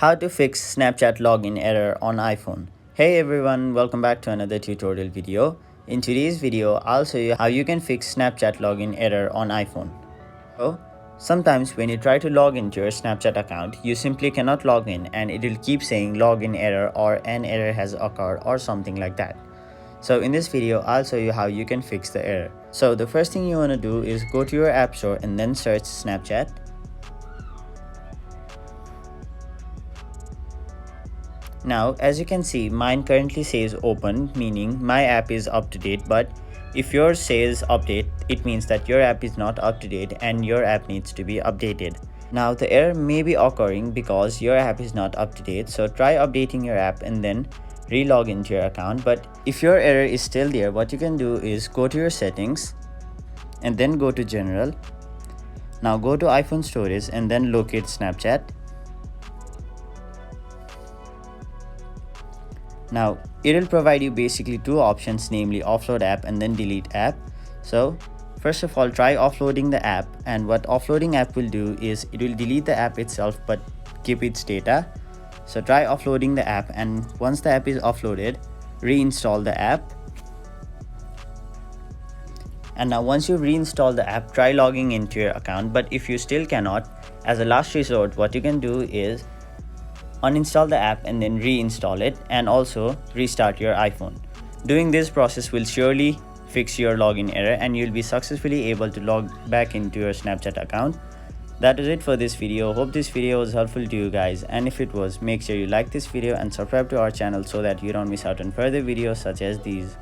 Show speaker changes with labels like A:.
A: How to fix Snapchat login error on iPhone. Hey everyone, welcome back to another tutorial video. In today's video, I'll show you how you can fix Snapchat login error on iPhone. So, sometimes when you try to log into your Snapchat account, you simply cannot log in and it will keep saying login error or an error has occurred or something like that. So in this video, I'll show you how you can fix the error. So the first thing you want to do is go to your app store and then search Snapchat. Now, as you can see, mine currently says open, meaning my app is up to date, but if yours says update, it means that your app is not up to date and your app needs to be updated. Now, the error may be occurring because your app is not up to date, so try updating your app and then re-log into your account. But if your error is still there, what you can do is go to your settings and then go to general. Now go to iPhone storage and then locate Snapchat. Now it will provide you basically two options, namely offload app and then delete app. So first of all, try offloading the app, and what offloading app will do is it will delete the app itself but keep its data. So try offloading the app, and once the app is offloaded, reinstall the app. And now once you reinstall the app, try logging into your account. But if you still cannot, as a last resort, what you can do is uninstall the app and then reinstall it, and also restart your iPhone. Doing this process will surely fix your login error and you'll be successfully able to log back into your Snapchat account. That is it for this video. Hope this video was helpful to you guys, and if it was, make sure you like this video and subscribe to our channel so that you don't miss out on further videos such as these.